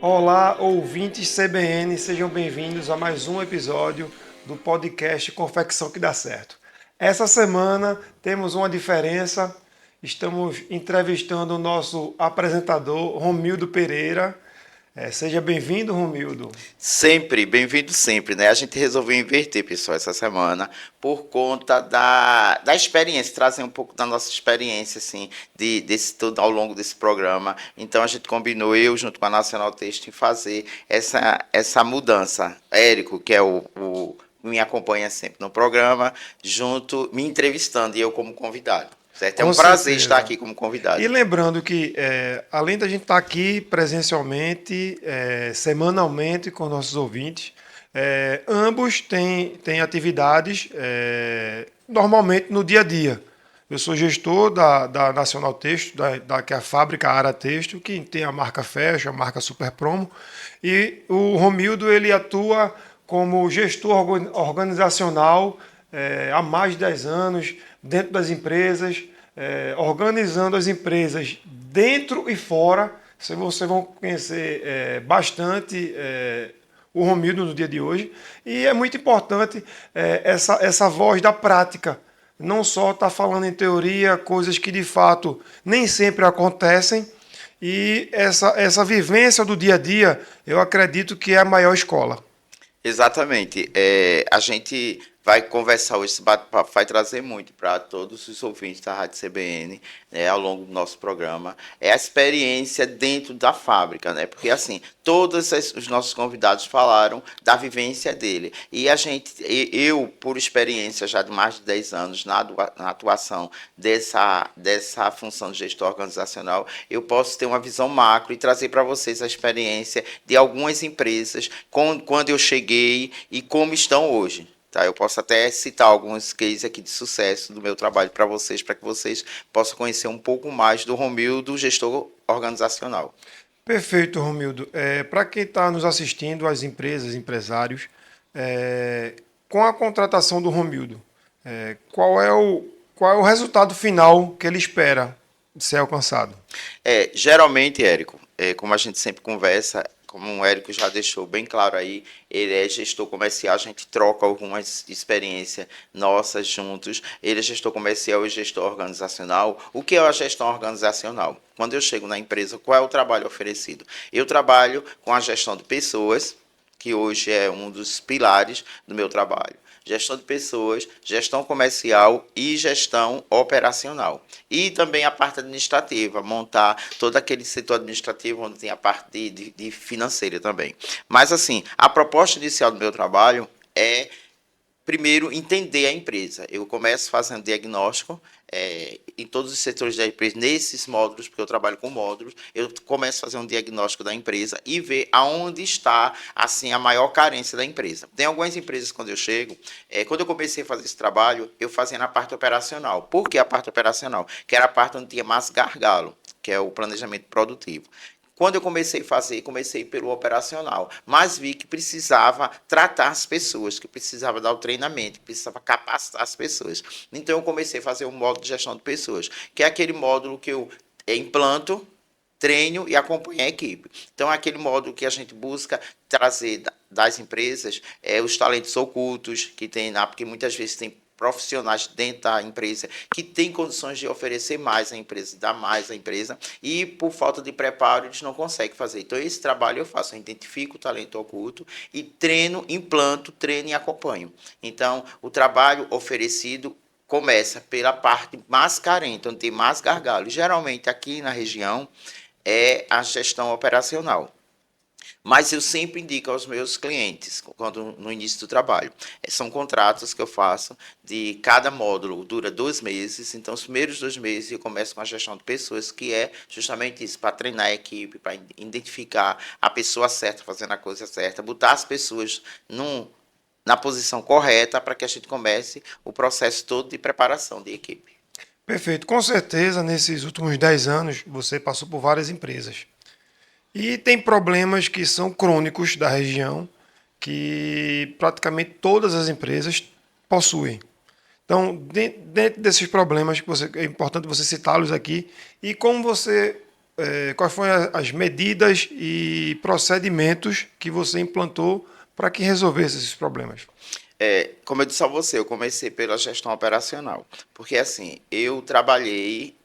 Olá, ouvintes CBN, sejam bem-vindos a mais um episódio do podcast Confecção que dá certo. Essa semana temos uma diferença, estamos entrevistando o nosso apresentador Romildo Pereira. Seja bem-vindo, Romildo. Sempre, bem-vindo sempre, né? A gente resolveu inverter, pessoal, essa semana, por conta da experiência, trazer um pouco da nossa experiência, assim, desse todo ao longo desse programa. Então a gente combinou, eu junto com a Nacional Texto, em fazer essa mudança. Érico, que é me acompanha sempre no programa, junto, me entrevistando, e eu como convidado. Certo? É Com um prazer estar certeza. aqui como E convidado. lembrando que, além da gente estar aqui presencialmente, semanalmente com nossos ouvintes, ambos têm atividades normalmente no dia a dia. Eu sou gestor da Nacional Texto, que é a fábrica Ara Texto, que tem a marca Fashion, a marca Super Promo, e o Romildo ele atua como gestor organizacional há mais de 10 anos dentro das empresas, organizando as empresas dentro e fora. Vocês vão conhecer bastante o Romildo no dia de hoje. E é muito importante essa voz da prática. Não só estar falando em teoria, coisas que de fato nem sempre acontecem. E essa vivência do dia a dia, eu acredito que é a maior escola. Exatamente. A gente vai conversar hoje, esse bate-papo vai trazer muito para todos os ouvintes da Rádio CBN, né, ao longo do nosso programa. É a experiência dentro da fábrica, né? Porque assim, os nossos convidados falaram da vivência dele. E eu, por experiência já de mais de 10 anos na atuação dessa função de gestor organizacional, eu posso ter uma visão macro e trazer para vocês a experiência de algumas empresas quando eu cheguei e como estão hoje. Tá, eu posso até citar alguns cases aqui de sucesso do meu trabalho para que vocês possam conhecer um pouco mais do Romildo, gestor organizacional. Perfeito, Romildo. Para quem está nos assistindo, as empresas, empresários, com a contratação do Romildo, qual é o resultado final que ele espera ser alcançado? Geralmente, Érico, como a gente sempre conversa, como o Érico já deixou bem claro aí, ele é gestor comercial, a gente troca algumas experiências nossas juntos. Ele é gestor comercial e gestor organizacional. O que é a gestão organizacional? Quando eu chego na empresa, qual é o trabalho oferecido? Eu trabalho com a gestão de pessoas, que hoje é um dos pilares do meu trabalho. Gestão de pessoas, gestão comercial e gestão operacional. E também a parte administrativa, montar todo aquele setor administrativo onde tem a parte de financeira também. Mas assim, a proposta inicial do meu trabalho é primeiro entender a empresa. Eu começo fazendo diagnóstico em todos os setores da empresa, nesses módulos, porque eu trabalho com módulos, eu começo a fazer um diagnóstico da empresa e ver aonde está assim a maior carência da empresa. Tem algumas empresas, quando eu chego, quando eu comecei a fazer esse trabalho, eu fazia na parte operacional. Por que a parte operacional? Que era a parte onde tinha mais gargalo, que é o planejamento produtivo. Quando eu comecei a fazer, comecei pelo operacional, mas vi que precisava tratar as pessoas, que precisava dar o treinamento, que precisava capacitar as pessoas. Então eu comecei a fazer um módulo de gestão de pessoas, que é aquele módulo que eu implanto, treino e acompanho a equipe. Então é aquele módulo que a gente busca trazer das empresas os talentos ocultos que tem lá, porque muitas vezes tem profissionais dentro da empresa que têm condições de oferecer mais à empresa, dar mais à empresa, e por falta de preparo eles não conseguem fazer. Então esse trabalho eu faço, eu identifico o talento oculto e treino, implanto, treino e acompanho. Então o trabalho oferecido começa pela parte mais carente, onde tem mais gargalo. Geralmente aqui na região é a gestão operacional. Mas eu sempre indico aos meus clientes, quando no início do trabalho, são contratos que eu faço de cada módulo, dura 2 meses, então os primeiros 2 meses eu começo com a gestão de pessoas, que é justamente isso, para treinar a equipe, para identificar a pessoa certa, fazendo a coisa certa, botar as pessoas na posição correta para que a gente comece o processo todo de preparação de equipe. Perfeito. Com certeza, nesses últimos 10 anos, você passou por várias empresas. E tem problemas que são crônicos da região, que praticamente todas as empresas possuem. Então, dentro desses problemas, é importante você citá-los aqui, e como você quais foram as medidas e procedimentos que você implantou para que resolvesse esses problemas? Como eu disse a você, eu comecei pela gestão operacional, porque assim, eu trabalhei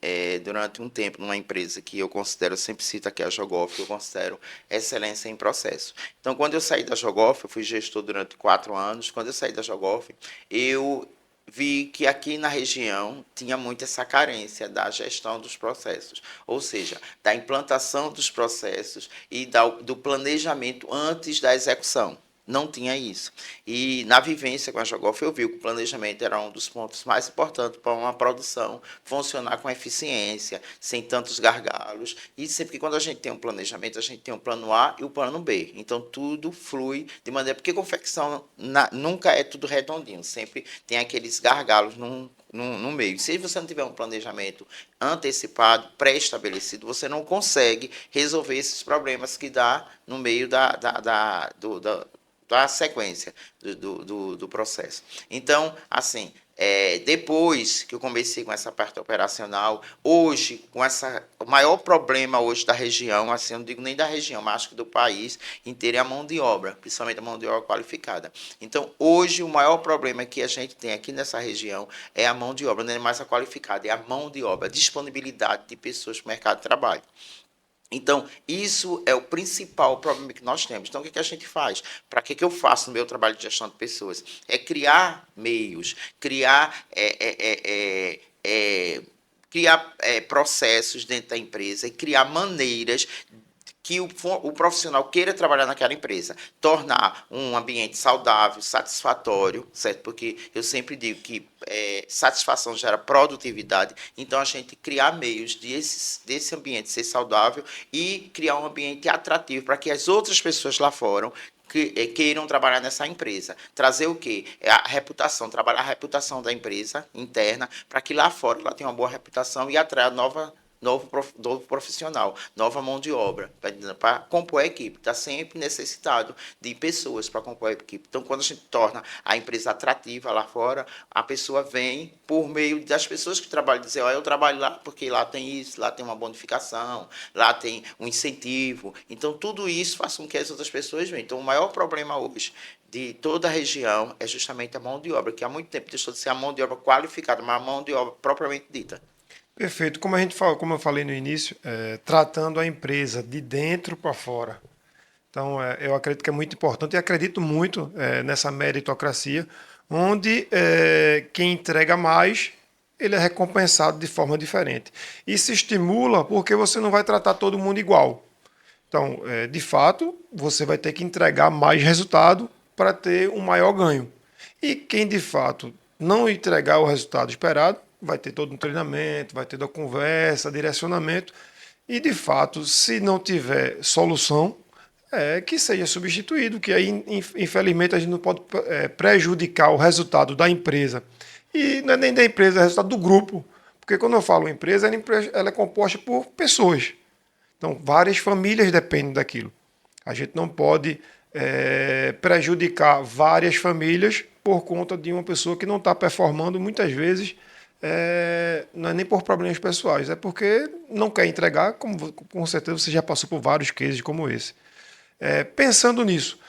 durante um tempo numa empresa que eu considero, eu sempre cito aqui a Jogoff, que eu considero excelência em processo. Então, quando eu saí da Jogoff, eu fui gestor durante 4 anos, quando eu saí da Jogoff, eu vi que aqui na região tinha muito essa carência da gestão dos processos, ou seja, da implantação dos processos e do planejamento antes da execução. Não tinha isso. E na vivência com a Jogoff, eu vi que o planejamento era um dos pontos mais importantes para uma produção funcionar com eficiência, sem tantos gargalos. E sempre que quando a gente tem um planejamento, a gente tem um plano A e o plano B. Então tudo flui de maneira. Porque confecção nunca é tudo redondinho, sempre tem aqueles gargalos no meio. Se você não tiver um planejamento antecipado, pré-estabelecido, você não consegue resolver esses problemas que dá no meio da sequência do processo. Então, assim, depois que eu comecei com essa parte operacional, hoje, o maior problema hoje da região, assim, eu não digo nem da região, mas acho que do país inteiro é a mão de obra, principalmente a mão de obra qualificada. Então, hoje, o maior problema que a gente tem aqui nessa região é a mão de obra, não é mais a qualificada, é a mão de obra, a disponibilidade de pessoas para o mercado de trabalho. Então, isso é o principal problema que nós temos. Então, o que a gente faz? Para que eu faço no meu trabalho de gestão de pessoas? É criar meios, criar processos dentro da empresa e criar maneiras que o profissional queira trabalhar naquela empresa, tornar um ambiente saudável, satisfatório, certo? Porque eu sempre digo que satisfação gera produtividade, então a gente criar meios desse ambiente ser saudável e criar um ambiente atrativo para que as outras pessoas lá fora queiram trabalhar nessa empresa. Trazer o quê? A reputação, trabalhar a reputação da empresa interna, para que lá fora ela tenha uma boa reputação e atraia novo profissional, nova mão de obra, para compor a equipe. Está sempre necessitado de pessoas para compor a equipe. Então, quando a gente torna a empresa atrativa lá fora, a pessoa vem por meio das pessoas que trabalham, dizer, eu trabalho lá porque lá tem isso, lá tem uma bonificação, lá tem um incentivo. Então, tudo isso faz com que as outras pessoas venham. Então, o maior problema hoje de toda a região é justamente a mão de obra, que há muito tempo deixou de ser a mão de obra qualificada, mas a mão de obra propriamente dita. Perfeito. Como a gente fala, como eu falei no início, tratando a empresa de dentro para fora. Então, eu acredito que é muito importante e acredito muito nessa meritocracia, onde quem entrega mais, ele é recompensado de forma diferente. E se estimula porque você não vai tratar todo mundo igual. Então, de fato, você vai ter que entregar mais resultado para ter um maior ganho. E quem de fato não entregar o resultado esperado, vai ter todo um treinamento, vai ter da conversa, direcionamento. E de fato, se não tiver solução, que seja substituído, que aí, infelizmente, a gente não pode prejudicar o resultado da empresa. E não é nem da empresa, é o resultado do grupo. Porque quando eu falo empresa, ela é composta por pessoas. Então, várias famílias dependem daquilo. A gente não pode prejudicar várias famílias por conta de uma pessoa que não está performando, muitas vezes, não é nem por problemas pessoais, é porque não quer entregar, como com certeza você já passou por vários cases como esse. Pensando nisso,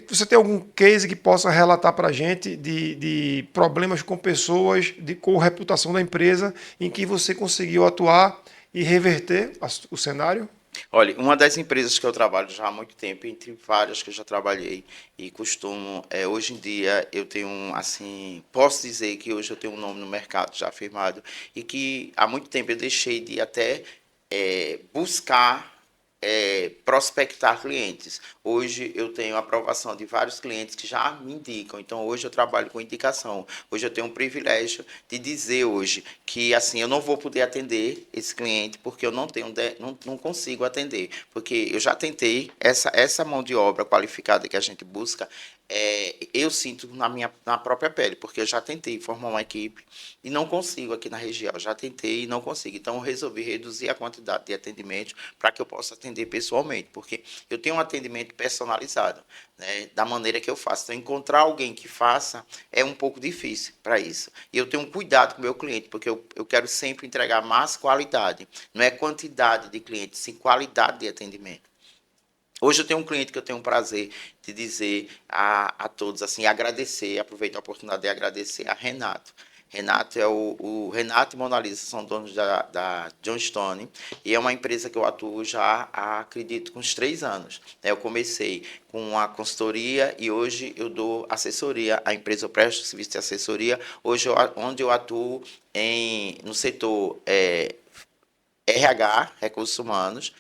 você tem algum case que possa relatar para a gente de problemas com pessoas, com a reputação da empresa, em que você conseguiu atuar e reverter o cenário? Olha, uma das empresas que eu trabalho já há muito tempo, entre várias que eu já trabalhei, e costumo, hoje em dia, eu tenho, assim, posso dizer que hoje eu tenho um nome no mercado já afirmado, e que há muito tempo eu deixei de até buscar prospectar clientes. Hoje eu tenho aprovação de vários clientes que já me indicam, então hoje eu trabalho com indicação. Hoje eu tenho um privilégio de dizer hoje que assim eu não vou poder atender esse cliente porque eu não consigo atender, porque eu já tentei essa mão de obra qualificada que a gente busca. eu sinto na própria pele, porque eu já tentei formar uma equipe e não consigo aqui na região. Eu já tentei e não consigo. Então, eu resolvi reduzir a quantidade de atendimentos para que eu possa atender pessoalmente, porque eu tenho um atendimento personalizado, né, da maneira que eu faço. Então, encontrar alguém que faça é um pouco difícil para isso. E eu tenho um cuidado com o meu cliente, porque eu quero sempre entregar mais qualidade. Não é quantidade de clientes, sim qualidade de atendimento. Hoje eu tenho um cliente que eu tenho o prazer de dizer a todos, assim, agradecer, aproveitar a oportunidade de agradecer a Renato. Renato é o Renato e Mona Lisa são donos da John Stone e é uma empresa que eu atuo já há, acredito, com uns 3 anos. Eu comecei com a consultoria e hoje eu dou assessoria à empresa, eu presto serviço de assessoria, hoje onde eu atuo no setor RH, recursos humanos,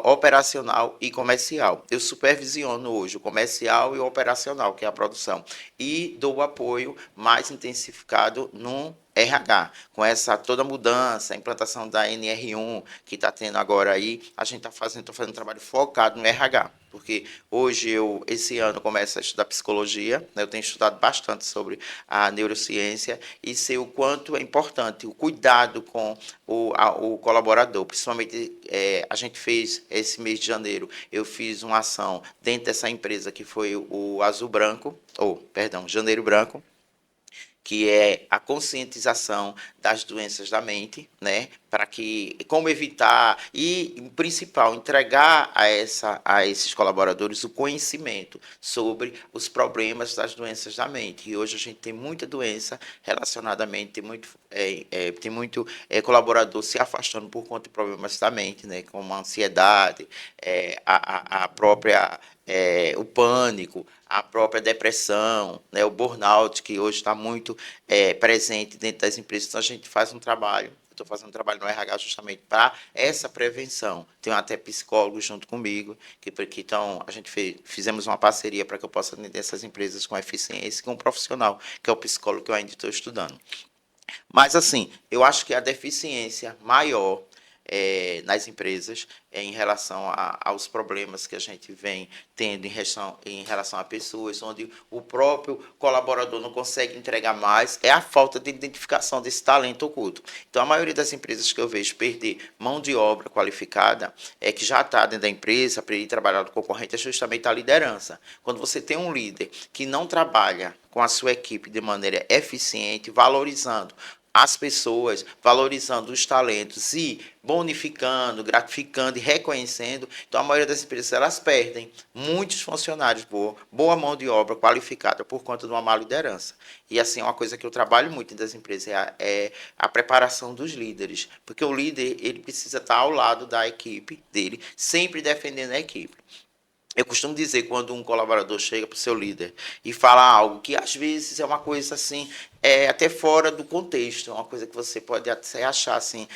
operacional e comercial. Eu supervisiono hoje o comercial e o operacional, que é a produção, e dou o apoio mais intensificado no RH, com essa toda mudança, a implantação da NR1 que está tendo agora aí, a gente está fazendo um trabalho focado no RH, porque hoje esse ano, começo a estudar psicologia, né, eu tenho estudado bastante sobre a neurociência e sei o quanto é importante o cuidado com o colaborador, principalmente a gente fez esse mês de janeiro, eu fiz uma ação dentro dessa empresa que foi o Azul Branco, Janeiro Branco, que é a conscientização das doenças da mente, né, para que como evitar e, o principal, entregar a esses colaboradores o conhecimento sobre os problemas das doenças da mente. E hoje a gente tem muita doença relacionada à mente, tem muito colaborador se afastando por conta de problemas da mente, né, como a ansiedade, a própria o pânico, a própria depressão, né, o burnout, que hoje está muito presente dentro das empresas. Então, a gente faz um trabalho, estou fazendo um trabalho no RH justamente para essa prevenção. Tenho até psicólogos junto comigo, então a gente fizemos uma parceria para que eu possa atender essas empresas com eficiência, com um profissional, que é o psicólogo que eu ainda estou estudando. Mas, assim, eu acho que a deficiência maior nas empresas em relação aos problemas que a gente vem tendo em relação a pessoas, onde o próprio colaborador não consegue entregar mais, é a falta de identificação desse talento oculto. Então, a maioria das empresas que eu vejo perder mão de obra qualificada, que já está dentro da empresa, para ir trabalhar no concorrente, é justamente a liderança. Quando você tem um líder que não trabalha com a sua equipe de maneira eficiente, valorizando as pessoas, valorizando os talentos e bonificando, gratificando e reconhecendo, então a maioria das empresas elas perdem muitos funcionários, boa mão de obra qualificada por conta de uma má liderança. E assim, uma coisa que eu trabalho muito das empresas é a preparação dos líderes, porque o líder ele precisa estar ao lado da equipe dele, sempre defendendo a equipe. Eu costumo dizer quando um colaborador chega para o seu líder e fala algo que às vezes é uma coisa assim, até fora do contexto, é uma coisa que você pode até achar assim,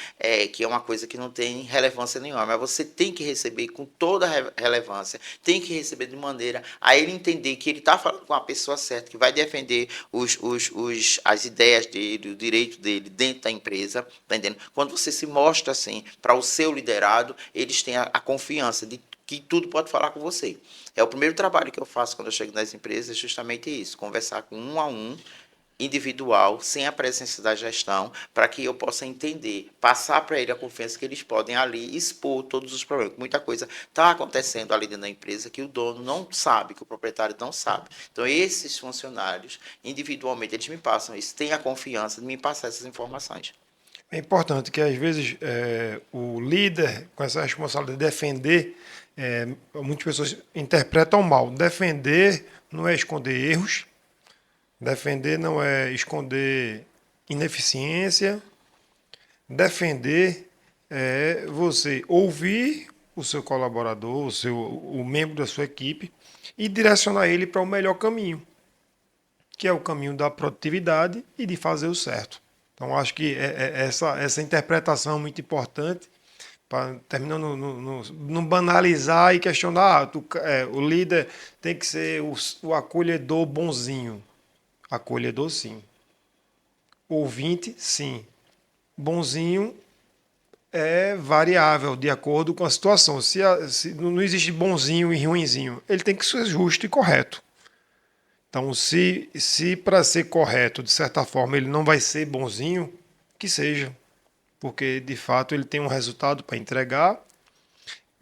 que é uma coisa que não tem relevância nenhuma, mas você tem que receber com toda a relevância, tem que receber de maneira a ele entender que ele está falando com a pessoa certa, que vai defender as ideias dele, o direito dele dentro da empresa, tá entendendo? Quando você se mostra assim para o seu liderado, eles têm a confiança de que tudo pode falar com você. É o primeiro trabalho que eu faço quando eu chego nas empresas, justamente isso, conversar com um a um, individual, sem a presença da gestão, para que eu possa entender, passar para ele a confiança que eles podem ali expor todos os problemas. Muita coisa está acontecendo ali dentro da empresa que o dono não sabe, que o proprietário não sabe. Então, esses funcionários, individualmente, eles me passam isso, têm a confiança de me passar essas informações. É importante que, às vezes, o líder, com essa responsabilidade de defender, muitas pessoas interpretam mal. Defender não é esconder erros, defender não é esconder ineficiência, defender é você ouvir o seu colaborador, o membro da sua equipe e direcionar ele para o melhor caminho, que é o caminho da produtividade e de fazer o certo. Então, acho que essa interpretação é muito importante, para terminando não banalizar e questionar. O líder tem que ser o acolhedor bonzinho. Acolhedor, sim. Ouvinte, sim. Bonzinho é variável de acordo com a situação. Se não existe bonzinho e ruinzinho, ele tem que ser justo e correto. Então, se para ser correto, de certa forma, ele não vai ser bonzinho, que seja, porque de fato ele tem um resultado para entregar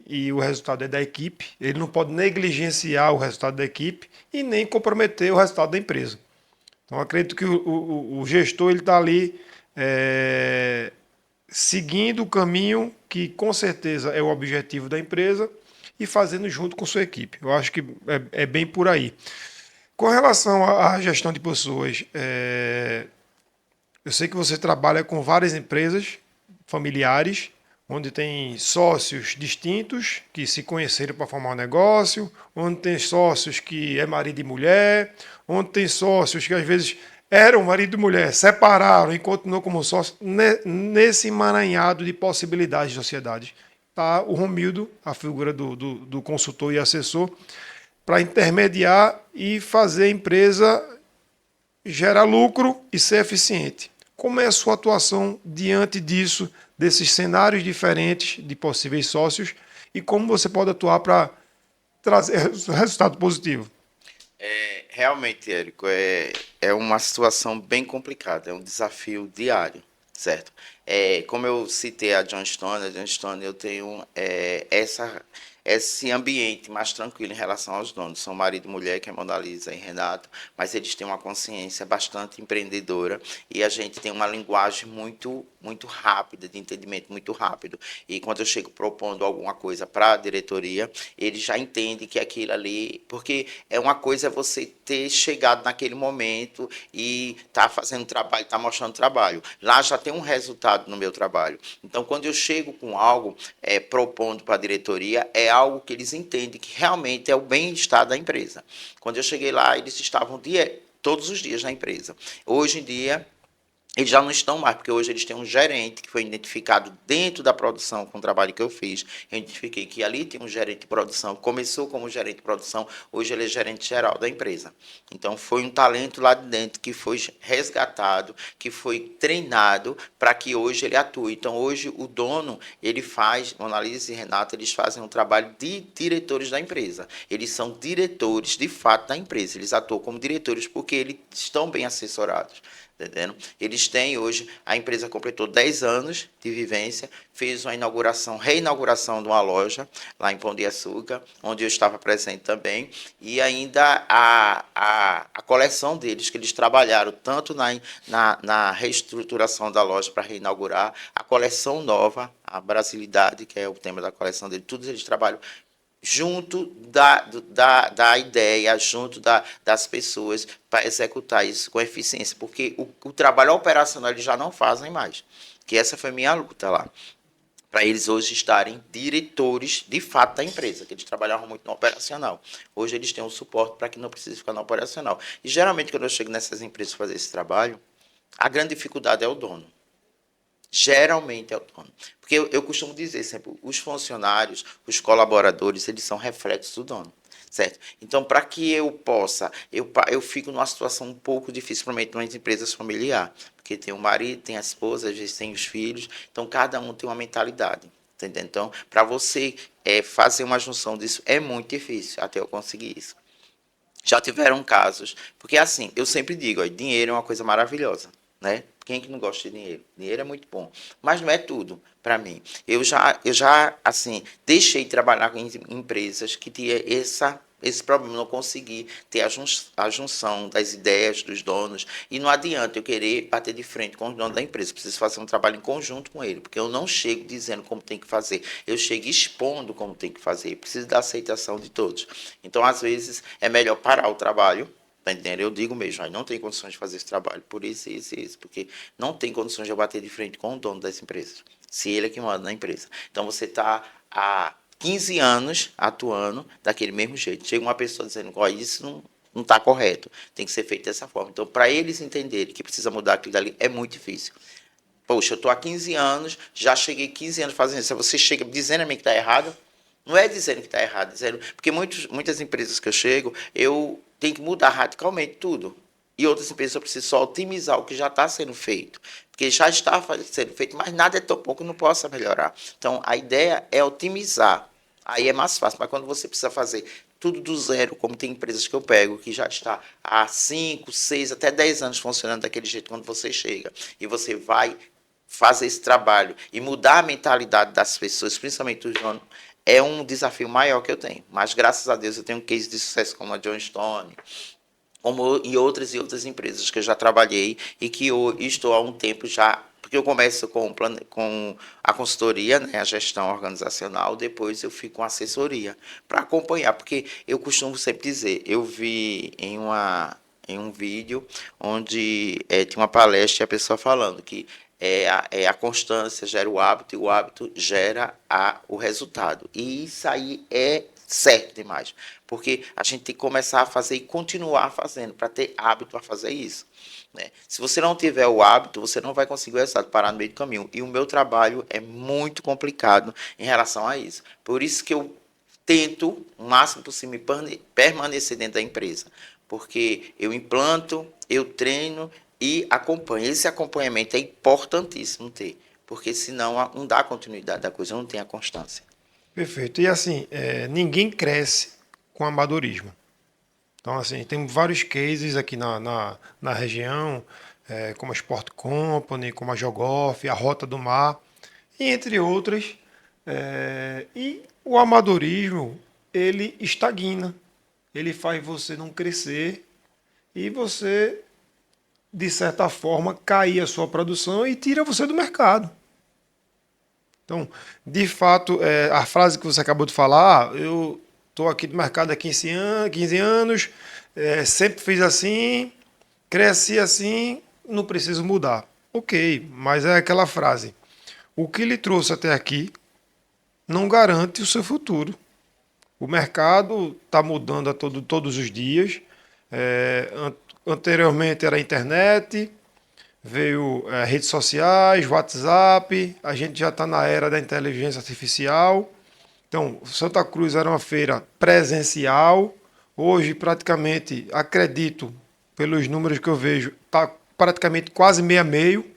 e o resultado é da equipe. Ele não pode negligenciar o resultado da equipe e nem comprometer o resultado da empresa. Então, acredito que o gestor ele está ali seguindo o caminho que com certeza é o objetivo da empresa e fazendo junto com sua equipe. Eu acho que é bem por aí. Com relação à gestão de pessoas, eu sei que você trabalha com várias empresas familiares, onde tem sócios distintos que se conheceram para formar um negócio, onde tem sócios que é marido e mulher, onde tem sócios que às vezes eram marido e mulher, separaram e continuam como sócio. Nesse emaranhado de possibilidades de sociedades está o Romildo, a figura do consultor e assessor, para intermediar e fazer a empresa gerar lucro e ser eficiente. Como é a sua atuação diante disso, desses cenários diferentes de possíveis sócios, e como você pode atuar para trazer resultado positivo? Realmente, Érico, é uma situação bem complicada, é um desafio diário, certo? Como eu citei a John Stone eu tenho esse ambiente mais tranquilo em relação aos donos. São marido e mulher, que é Mona Lisa e Renato, mas eles têm uma consciência bastante empreendedora e a gente tem uma linguagem muito rápida, de entendimento muito rápido. E quando eu chego propondo alguma coisa para a diretoria, eles já entendem que aquilo ali... Porque uma coisa é você ter chegado naquele momento e tá fazendo trabalho, tá mostrando trabalho. Lá já tem um resultado no meu trabalho. Então, quando eu chego com algo propondo para a diretoria, é algo que eles entendem que realmente é o bem-estar da empresa. Quando eu cheguei lá, eles estavam todos os dias na empresa. Hoje em dia, eles já não estão mais, porque hoje eles têm um gerente que foi identificado dentro da produção com o trabalho que eu fiz. Eu identifiquei que ali tem um gerente de produção, começou como gerente de produção, hoje ele é gerente geral da empresa. Então foi um talento lá de dentro que foi resgatado, que foi treinado para que hoje ele atue. Então hoje o dono, ele faz, Mona Lisa e Renato, eles fazem um trabalho de diretores da empresa. Eles são diretores de fato da empresa, eles atuam como diretores porque eles estão bem assessorados. Entendendo? Eles têm hoje, a empresa completou 10 anos de vivência, fez uma reinauguração de uma loja lá em Pão de Açúcar, onde eu estava presente também, e ainda a coleção deles, que eles trabalharam tanto na reestruturação da loja para reinaugurar, a coleção nova, a Brasilidade, que é o tema da coleção dele, todos eles trabalham junto da ideia, junto das pessoas, para executar isso com eficiência, porque o trabalho operacional eles já não fazem mais, que essa foi a minha luta lá, para eles hoje estarem diretores de fato da empresa, que eles trabalhavam muito no operacional. Hoje eles têm um suporte para que não precise ficar no operacional. E geralmente quando eu chego nessas empresas fazer esse trabalho, a grande dificuldade é o dono. Geralmente é o dono. Porque eu costumo dizer sempre, os funcionários, os colaboradores, eles são reflexos do dono, certo? Então, para que eu possa, eu fico numa situação um pouco difícil, principalmente nas empresas familiares, porque tem o marido, tem a esposa, às vezes tem os filhos, então cada um tem uma mentalidade, entendeu? Então, para você fazer uma junção disso, é muito difícil até eu conseguir isso. Já tiveram casos, porque assim, eu sempre digo, ó, dinheiro é uma coisa maravilhosa, né? Quem que não gosta de dinheiro? Dinheiro é muito bom, mas não é tudo para mim. Eu já assim, deixei de trabalhar em empresas que tinha esse problema, não consegui ter a junção das ideias dos donos, e não adianta eu querer bater de frente com o dono da empresa, preciso fazer um trabalho em conjunto com ele, porque eu não chego dizendo como tem que fazer, eu chego expondo como tem que fazer, preciso da aceitação de todos. Então, às vezes, é melhor parar o trabalho. Tá entendendo? Eu digo mesmo, não tem condições de fazer esse trabalho, por isso, porque não tem condições de eu bater de frente com o dono das empresas, se ele é que manda na empresa. Então você está há 15 anos atuando daquele mesmo jeito. Chega uma pessoa dizendo, ó, isso não está correto, tem que ser feito dessa forma. Então, para eles entenderem que precisa mudar aquilo dali, é muito difícil. Poxa, eu estou há 15 anos, já cheguei 15 anos fazendo isso, você chega dizendo a mim que está errado, não é dizendo que está errado, dizendo, porque muitas empresas que eu chego, eu tenho que mudar radicalmente tudo. E outras empresas eu preciso só otimizar o que já está sendo feito. Porque já está sendo feito, mas nada é tão bom que não possa melhorar. Então, a ideia é otimizar. Aí é mais fácil. Mas quando você precisa fazer tudo do zero, como tem empresas que eu pego, que já está há 5, 6, até 10 anos funcionando daquele jeito quando você chega. E você vai fazer esse trabalho e mudar a mentalidade das pessoas, principalmente os donos, é um desafio maior que eu tenho. Mas, graças a Deus, eu tenho um case de sucesso como a John Stone, como e outras empresas que eu já trabalhei e que eu estou há um tempo já, porque eu começo com a consultoria, né, a gestão organizacional, depois eu fico com assessoria para acompanhar, porque eu costumo sempre dizer, eu vi em um vídeo onde tinha uma palestra e a pessoa falando que a constância gera o hábito e o hábito gera o resultado. E isso aí é certo demais, porque a gente tem que começar a fazer e continuar fazendo para ter hábito a fazer isso. Né? Se você não tiver o hábito, você não vai conseguir o resultado, parar no meio do caminho. E o meu trabalho é muito complicado em relação a isso. Por isso que eu tento, o máximo possível, permanecer dentro da empresa. Porque eu implanto, eu treino e acompanho. Esse acompanhamento é importantíssimo ter, porque senão não dá continuidade da coisa, não tem a constância. Perfeito. E assim, ninguém cresce com amadorismo. Então, assim, tem vários cases aqui na região, como a Sport Company, como a Jogoff, a Rota do Mar, e entre outras. E o amadorismo, ele estagna. Ele faz você não crescer e você, de certa forma, cair a sua produção e tira você do mercado. Então, de fato, a frase que você acabou de falar, eu estou aqui no mercado há 15 anos, sempre fiz assim, cresci assim, não preciso mudar. Ok, mas é aquela frase. O que lhe trouxe até aqui não garante o seu futuro. O mercado está mudando todos os dias. Anteriormente era a internet, veio redes sociais, WhatsApp, a gente já está na era da inteligência artificial. Então, Santa Cruz era uma feira presencial. Hoje, praticamente, acredito, pelos números que eu vejo, está praticamente quase meio a meio.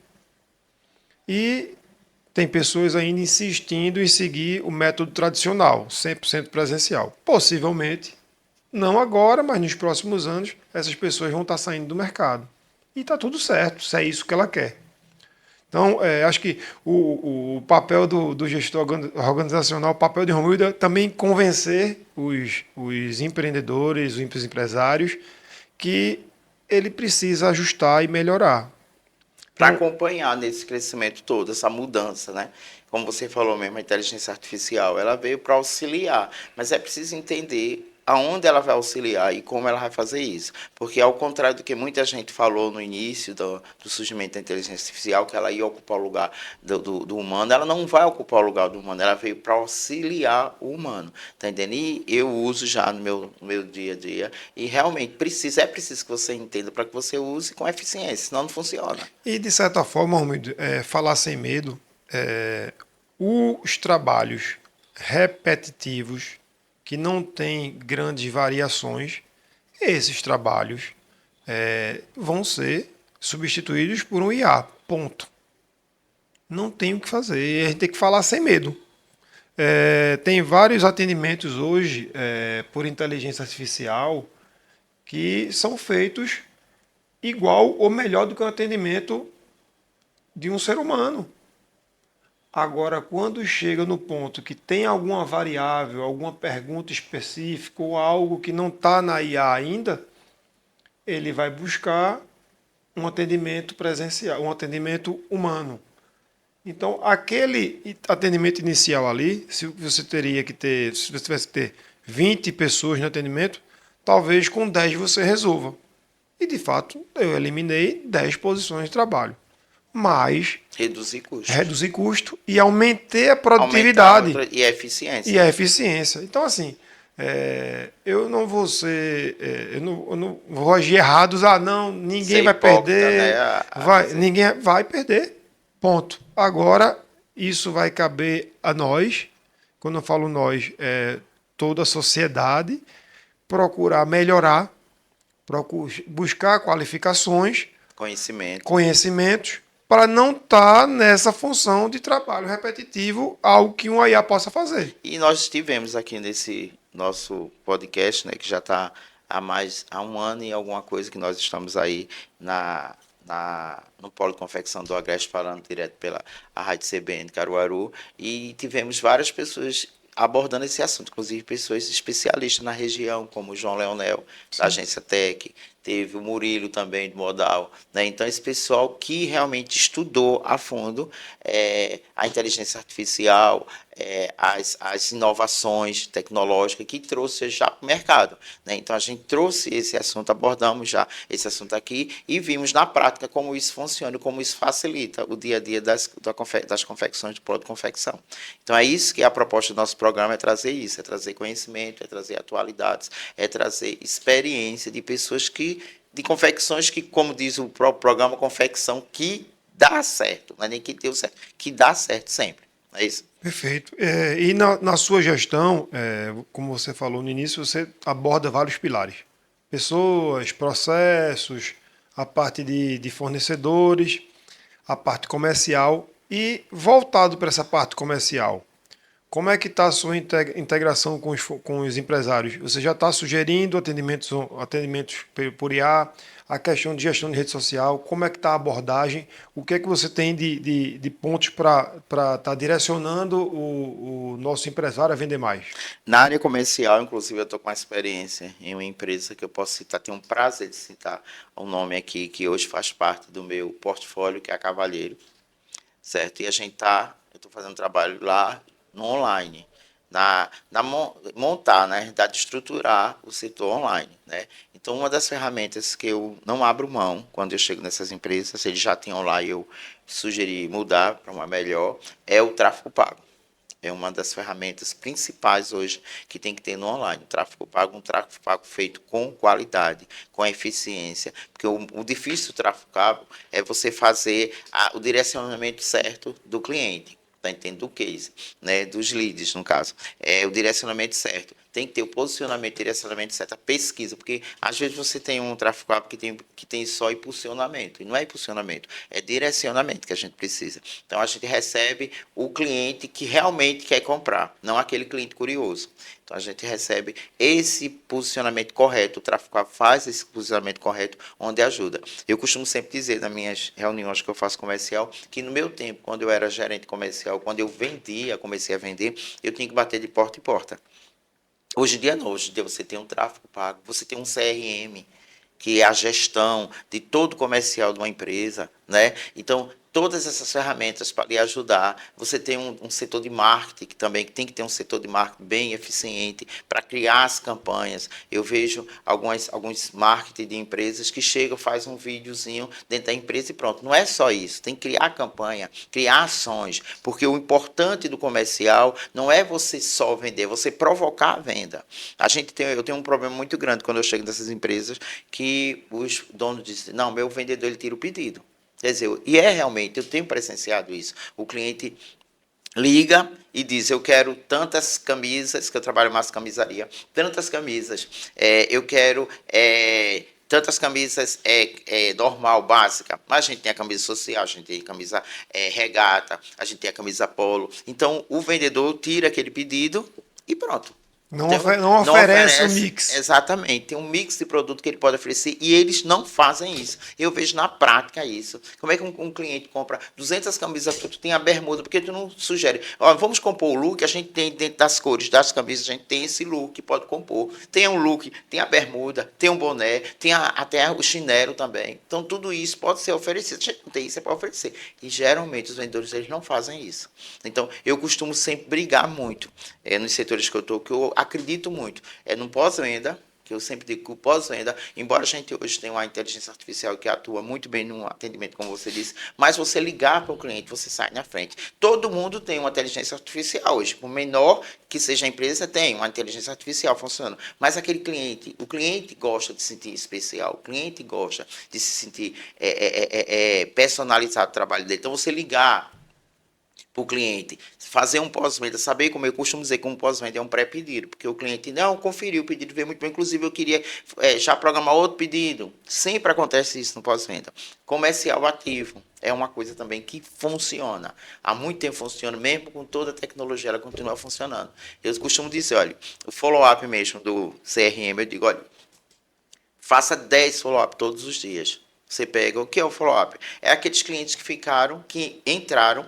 E tem pessoas ainda insistindo em seguir o método tradicional, 100% presencial. Possivelmente, não agora, mas nos próximos anos, essas pessoas vão estar saindo do mercado. E está tudo certo, se é isso que ela quer. Então, acho que o papel do gestor organizacional, o papel de Romildo é também convencer os empreendedores, os empresários, que ele precisa ajustar e melhorar. Para Então, acompanhar nesse crescimento todo, essa mudança, né? Como você falou mesmo, a inteligência artificial, ela veio para auxiliar, mas é preciso entender aonde ela vai auxiliar e como ela vai fazer isso. Porque, ao contrário do que muita gente falou no início do surgimento da inteligência artificial, que ela ia ocupar o lugar do humano, ela não vai ocupar o lugar do humano, ela veio para auxiliar o humano. Tá entendendo? E eu uso já no meu dia a dia, e realmente é preciso que você entenda para que você use com eficiência, senão não funciona. e de certa forma, Romildo, falar sem medo, os trabalhos repetitivos que não têm grandes variações, esses trabalhos vão ser substituídos por um IA. Ponto. Não tem o que fazer. A gente tem que falar sem medo. Tem vários atendimentos hoje por inteligência artificial que são feitos igual ou melhor do que o atendimento de um ser humano. Agora, quando chega no ponto que tem alguma variável, alguma pergunta específica ou algo que não está na IA ainda, ele vai buscar um atendimento presencial, um atendimento humano. Então, aquele atendimento inicial ali, se você tivesse que ter 20 pessoas no atendimento, talvez com 10 você resolva. E, de fato, eu eliminei 10 posições de trabalho. Mas reduzir custo e aumentei a produtividade e a eficiência. E a eficiência. Então, assim, eu não vou ser. Eu não vou agir errados. Não, ninguém Ser vai hipócrita, perder. né? Ninguém vai perder. Ponto. Agora, isso vai caber a nós. Quando eu falo nós, toda a sociedade, procurar melhorar, buscar qualificações, conhecimentos, para não estar nessa função de trabalho repetitivo, algo que um IA possa fazer. E nós tivemos aqui nosso podcast, né, que já está há um ano e alguma coisa que nós estamos aí no Polo de Confecção do Agreste, falando direto pela a Rádio CBN Caruaru, e tivemos várias pessoas abordando esse assunto, inclusive pessoas especialistas na região, como o João Leonel, da agência Tec, teve o Murilo também, do Modal, né? Então, esse pessoal que realmente estudou a fundo a inteligência artificial, as inovações tecnológicas que trouxe já para o mercado, né? Então, a gente trouxe esse assunto, abordamos já esse assunto aqui e vimos na prática como isso funciona, como isso facilita o dia a dia das confecções de polo de confecção. Então, é isso que é a proposta do nosso programa, é trazer isso, é trazer conhecimento, é trazer atualidades, é trazer experiência de pessoas de confecções que, como diz o próprio programa, confecção que dá certo, não é nem que deu certo, que dá certo sempre. É isso. Perfeito. E na sua gestão, como você falou no início, você aborda vários pilares. Pessoas, processos, a parte de fornecedores, a parte comercial. E voltado para essa parte comercial, como é que está a sua integração com os empresários? Você já está sugerindo atendimentos por IA, a questão de gestão de rede social, como é que está a abordagem? O que é que você tem de pontos para estar direcionando o nosso empresário a vender mais? Na área comercial, inclusive, eu estou com uma experiência em uma empresa que eu posso citar, tenho um prazer de citar o nome aqui, que hoje faz parte do meu portfólio, que é a Cavalheiro, certo? E eu estou fazendo trabalho lá no online, montar, né, de estruturar o setor online, né? Então, uma das ferramentas que eu não abro mão quando eu chego nessas empresas, eles já tinham lá e eu sugeri mudar para uma melhor, é o tráfego pago. É uma das ferramentas principais hoje que tem que ter no online. O tráfego pago, um tráfego pago feito com qualidade, com eficiência. Porque o difícil do tráfego pago é você fazer o direcionamento certo do cliente. Está entendendo do case, né? Dos leads, no caso. É o direcionamento certo. Tem que ter o posicionamento, direcionamento certo, a pesquisa, porque às vezes você tem um tráfego pago que tem só impulsionamento, e não é impulsionamento, é direcionamento que a gente precisa. Então a gente recebe o cliente que realmente quer comprar, não aquele cliente curioso. Então a gente recebe esse posicionamento correto, o tráfego pago faz esse posicionamento correto, onde ajuda. Eu costumo sempre dizer nas minhas reuniões que eu faço comercial, que no meu tempo, quando eu era gerente comercial, quando eu comecei a vender, eu tinha que bater de porta em porta. Hoje em dia não, hoje em dia você tem um tráfego pago, você tem um CRM, que é a gestão de todo o comercial de uma empresa, né? Então, todas essas ferramentas para lhe ajudar. Você tem um setor de marketing que também tem que ter um setor de marketing bem eficiente para criar as campanhas. Eu vejo alguns marketing de empresas que chegam, faz um videozinho dentro da empresa e pronto. Não é só isso, tem que criar campanha, criar ações, porque o importante do comercial não é você só vender, é você provocar a venda. Eu tenho um problema muito grande quando eu chego nessas empresas que os donos dizem, não, meu vendedor ele tira o pedido. Quer dizer, e realmente, eu tenho presenciado isso. O cliente liga e diz, eu quero tantas camisas, que eu trabalho mais camisaria, tantas camisas, eu quero tantas camisas normal, básica, mas a gente tem a camisa social, a gente tem a camisa regata, a gente tem a camisa polo. Então, o vendedor tira aquele pedido e pronto. Não oferece o mix. Exatamente, tem um mix de produto que ele pode oferecer e eles não fazem isso. Eu vejo na prática isso. Como é que um cliente compra 200 camisas, tu tem a bermuda, porque tu não sugere, ó, vamos compor o look, a gente tem dentro das cores das camisas, a gente tem esse look que pode compor. Tem um look, tem a bermuda, tem um boné, tem até o chinelo também. Então tudo isso pode ser oferecido. A gente não tem isso, é para oferecer. E geralmente os vendedores eles não fazem isso. Então eu costumo sempre brigar muito nos setores que eu estou, que eu acredito muito. No pós-venda, que eu sempre digo que o pós-venda, embora a gente hoje tenha uma inteligência artificial que atua muito bem no atendimento, como você disse, mas você ligar para o cliente, você sai na frente. Todo mundo tem uma inteligência artificial hoje, por menor que seja a empresa, tem uma inteligência artificial funcionando. Mas aquele cliente, o cliente gosta de se sentir especial, o cliente gosta de se sentir personalizado o trabalho dele. Então, você ligar para o cliente. Fazer um pós-venda, saber como eu costumo dizer que um pós-venda é um pré-pedido, porque o cliente não conferiu o pedido, veio muito bem, inclusive eu queria já programar outro pedido. Sempre acontece isso no pós-venda. Comercial ativo é uma coisa também que funciona. Há muito tempo funciona, mesmo com toda a tecnologia, ela continua funcionando. Eu costumo dizer, olha, o follow-up mesmo do CRM, eu digo, olha, faça 10 follow-up todos os dias. Você pega, o que é o follow-up? É aqueles clientes que entraram,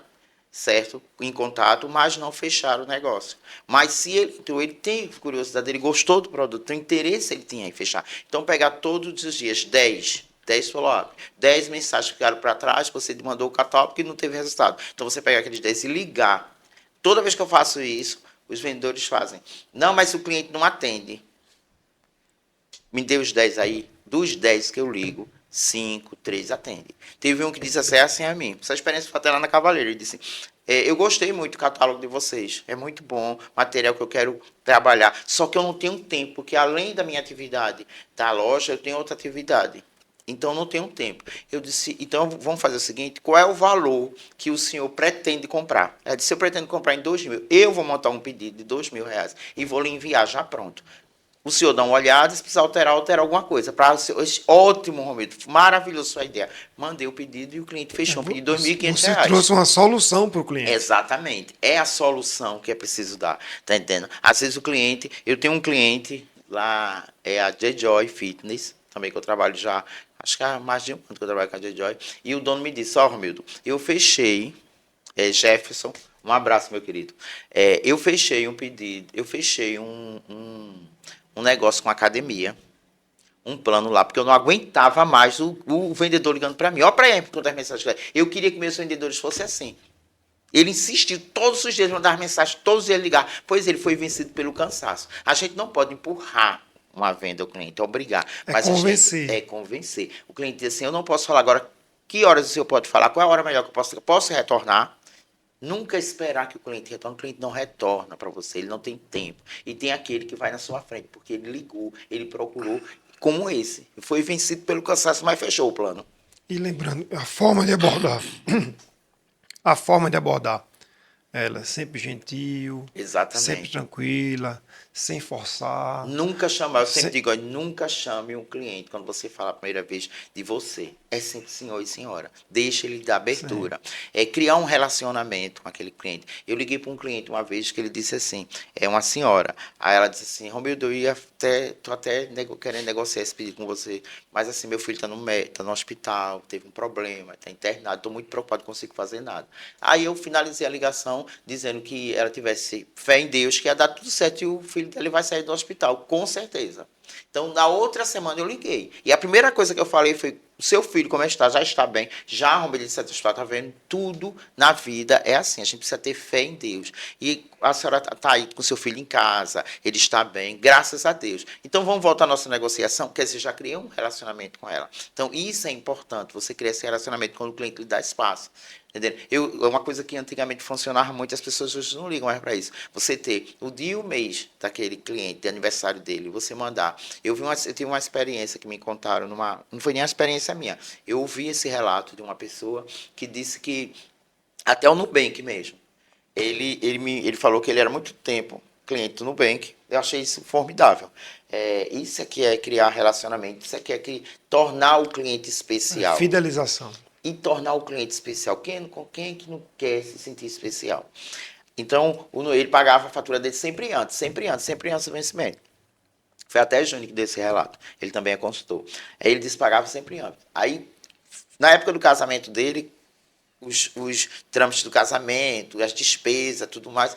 certo, em contato, mas não fecharam o negócio. Mas se ele tem curiosidade, ele gostou do produto, tem interesse ele tinha em fechar. Então, pegar todos os dias 10 follow-up, 10 mensagens que ficaram para trás, você mandou o catálogo e não teve resultado. Então, você pega aqueles 10 e ligar. Toda vez que eu faço isso, os vendedores fazem. Não, mas o cliente não atende. Me dê os 10 aí. Dos 10 que eu ligo, 5, 3 atende. Teve um que disse assim a mim. Essa experiência foi até lá na Cavaleira. Ele disse, eu gostei muito do catálogo de vocês. É muito bom, material que eu quero trabalhar. Só que eu não tenho tempo, porque além da minha atividade da loja, eu tenho outra atividade. Então, não tenho tempo. Eu disse, então vamos fazer o seguinte, qual é o valor que o senhor pretende comprar? Ela disse, eu pretendo comprar em 2.000. Eu vou montar um pedido de R$ 2.000 e vou lhe enviar já pronto. O senhor dá uma olhada, se precisar alterar alguma coisa. Para esse ótimo, Romildo, maravilhoso sua ideia. Mandei o pedido e o cliente fechou um pedido de R$ 2.500. Você trouxe uma solução para o cliente. Exatamente. É a solução que é preciso dar. Tá entendendo? Às vezes o cliente, eu tenho um cliente lá, é a J-Joy Fitness, também que eu trabalho já, acho que há mais de um ano que eu trabalho com a J-Joy, e o dono me disse, Romildo, eu fechei, Jefferson, um abraço, meu querido, eu fechei um pedido, eu fechei um negócio com academia, um plano lá, porque eu não aguentava mais o vendedor ligando para mim. Olha para aí, todas as mensagens. Eu queria que meus vendedores fossem assim. Ele insistiu todos os dias, mandar mensagem, todos os dias ligar. Pois ele foi vencido pelo cansaço. A gente não pode empurrar uma venda ao cliente, obrigar. Mas Convencer. A gente convencer. O cliente diz assim, eu não posso falar agora. Que horas o senhor pode falar? Qual é a hora melhor que eu posso retornar? Nunca esperar que o cliente retorne. O cliente não retorna para você, ele não tem tempo. E tem aquele que vai na sua frente, porque ele ligou, ele procurou, como esse. Foi vencido pelo cansaço, mas fechou o plano. E lembrando, a forma de abordar. A forma de abordar. Ela sempre gentil, sempre Exatamente. tranquila, sem forçar. Nunca chamar, eu sempre digo, nunca chame um cliente quando você fala a primeira vez de você. É sempre senhor e senhora. Deixa ele dar abertura. Sim. É criar um relacionamento com aquele cliente. Eu liguei para um cliente uma vez que ele disse assim, é uma senhora. Aí ela disse assim, Romildo, tô até querendo negociar esse pedido com você, mas assim, meu filho tá no hospital, teve um problema, tá internado, tô muito preocupado, não consigo fazer nada. Aí eu finalizei a ligação dizendo que ela tivesse fé em Deus, que ia dar tudo certo e o filho dele vai sair do hospital, com certeza. Então, na outra semana eu liguei. E a primeira coisa que eu falei foi, o seu filho, como está? Já está bem. Já arrumou ele de satisfação, está vendo? Tudo na vida é assim. A gente precisa ter fé em Deus. E a senhora está aí com seu filho em casa, ele está bem, graças a Deus. Então, vamos voltar à nossa negociação, porque você já criou um relacionamento com ela. Então, isso é importante, você criar esse relacionamento quando o cliente lhe dá espaço. Entendeu? É uma coisa que antigamente funcionava muito, as pessoas hoje não ligam mais para isso. Você ter o dia e o mês daquele cliente, de aniversário dele, você mandar. Eu tive uma experiência que me contaram, não foi nem uma experiência minha. Eu ouvi esse relato de uma pessoa que disse que, até o Nubank mesmo, ele falou que ele era muito tempo cliente do Nubank. Eu achei isso formidável. Isso aqui é criar relacionamento, isso aqui é tornar o cliente especial. Fidelização. E tornar o cliente especial. Quem é que não quer se sentir especial? Então, ele pagava a fatura dele sempre antes do vencimento. Foi até Júnior que deu esse relato. Ele também é consultor. Aí ele disse que pagava sempre antes. Aí, na época do casamento dele, os trâmites do casamento, as despesas, tudo mais,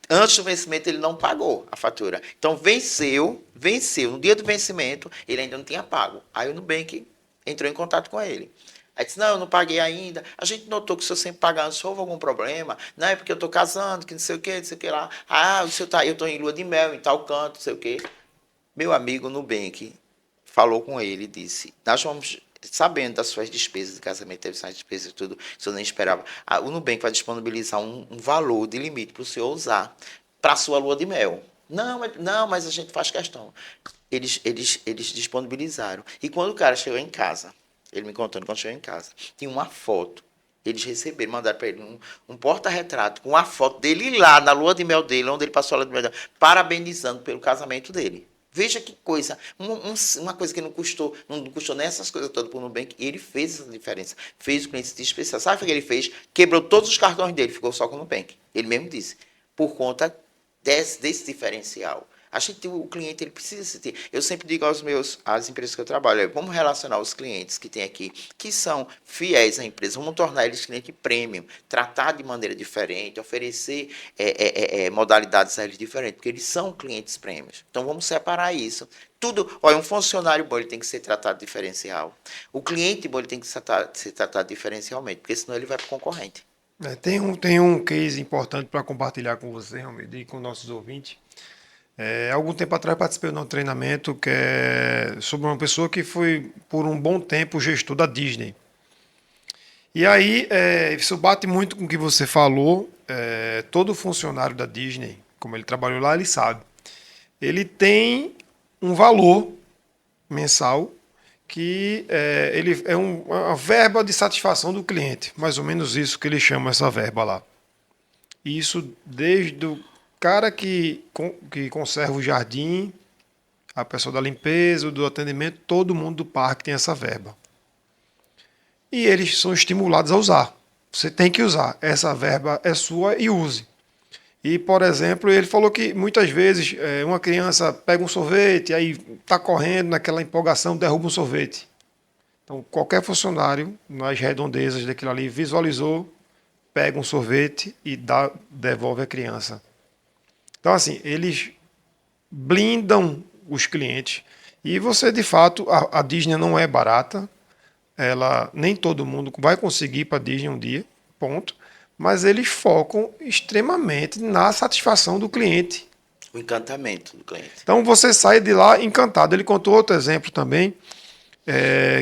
antes do vencimento, ele não pagou a fatura. Então, venceu, no dia do vencimento, ele ainda não tinha pago. Aí o Nubank entrou em contato com ele. Aí disse, não, eu não paguei ainda. A gente notou que o senhor sempre paga antes, houve algum problema? Não, é porque eu estou casando, que não sei o que lá. Ah, eu estou em lua de mel, em tal canto, não sei o quê. Meu amigo Nubank falou com ele e disse, nós vamos, sabendo das suas despesas de casamento, teve suas despesas e tudo, o senhor nem esperava. O Nubank vai disponibilizar um valor de limite para o senhor usar para a sua lua de mel. Não, mas a gente faz questão. Eles disponibilizaram. E quando o cara chegou em casa, ele me contando quando chegou em casa, tinha uma foto. Eles receberam, mandaram para ele um porta-retrato com a foto dele lá, na lua de mel dele, onde ele passou a lua de mel dele, parabenizando pelo casamento dele. Veja que coisa, uma coisa que não custou nessas coisas todas para o Nubank, ele fez essa diferença, fez o cliente se especial. Sabe o que ele fez? Quebrou todos os cartões dele, ficou só com o Nubank. Ele mesmo disse, por conta desse diferencial. O cliente ele precisa se ter. Eu sempre digo às empresas que eu trabalho, vamos relacionar os clientes que tem aqui, que são fiéis à empresa, vamos tornar eles cliente premium, tratar de maneira diferente, oferecer modalidades a eles diferentes, porque eles são clientes premiums. Então vamos separar isso. Tudo, olha, um funcionário bom ele tem que ser tratado diferencial. O cliente bom ele tem que ser tratado diferencialmente, porque senão ele vai para o concorrente. Tem um case importante para compartilhar com você, Romildo, e com nossos ouvintes. Algum tempo atrás participei de um treinamento que é sobre uma pessoa que foi por um bom tempo gestor da Disney. E aí, isso bate muito com o que você falou. Todo funcionário da Disney, como ele trabalhou lá, ele sabe. Ele tem um valor mensal que ele é uma verba de satisfação do cliente. Mais ou menos isso que ele chama essa verba lá. Isso desde o cara que conserva o jardim, a pessoa da limpeza, do atendimento, todo mundo do parque tem essa verba. E eles são estimulados a usar. Você tem que usar. Essa verba é sua e use. E, por exemplo, ele falou que muitas vezes uma criança pega um sorvete, aí está correndo naquela empolgação, derruba um sorvete. Então, qualquer funcionário nas redondezas daquilo ali visualizou, pega um sorvete e devolve a criança. Então, assim, eles blindam os clientes. E você, de fato, a Disney não é barata. Nem todo mundo vai conseguir ir para a Disney um dia, ponto. Mas eles focam extremamente na satisfação do cliente. O encantamento do cliente. Então, você sai de lá encantado. Ele contou outro exemplo também,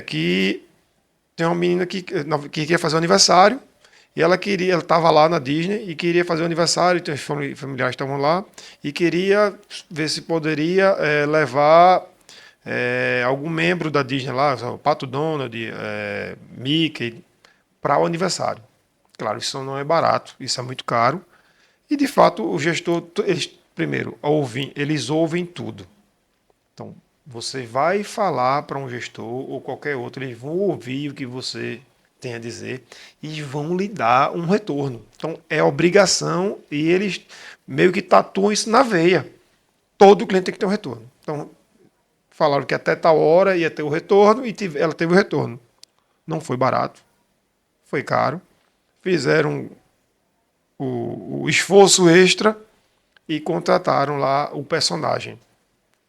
que tem uma menina que queria fazer um aniversário. E ela estava lá na Disney e queria fazer o aniversário, então os familiares estavam lá, e queria ver se poderia levar algum membro da Disney lá, o Pato Donald, Mickey, para o aniversário. Claro, isso não é barato, isso é muito caro. E, de fato, o gestor, primeiro, eles ouvem tudo. Então, você vai falar para um gestor ou qualquer outro, eles vão ouvir o que você tem a dizer e vão lhe dar um retorno. Então, é obrigação e eles meio que tatuam isso na veia. Todo cliente tem que ter um retorno. Então, falaram que até tal hora ia ter o retorno e ela teve o retorno. Não foi barato, foi caro. Fizeram o esforço extra e contrataram lá o personagem.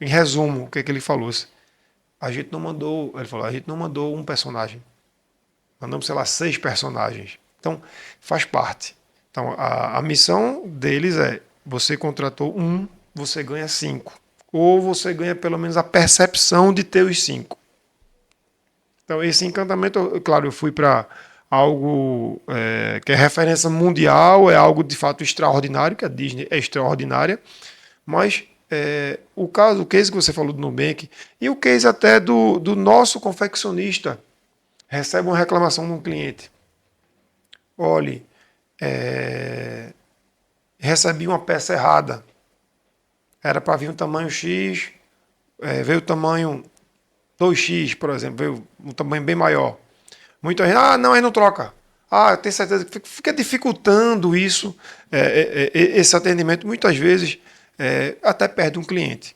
Em resumo, o que ele falou? Ele falou, a gente não mandou um personagem. Mandamos, sei lá, 6 personagens. Então, faz parte. Então, a missão deles é, você contratou um, você ganha 5. Ou você ganha pelo menos a percepção de ter os 5. Então, esse encantamento, claro, eu fui para algo que é referência mundial, é algo de fato extraordinário, que a Disney é extraordinária, mas o case que você falou do Nubank, e o case até do nosso confeccionista, recebe uma reclamação de um cliente. Olhe, recebi uma peça errada. Era para vir um tamanho X, veio o tamanho 2X, por exemplo, veio um tamanho bem maior. Muita gente, não, aí não troca. Tem certeza que fica dificultando isso, esse atendimento, muitas vezes até perde um cliente.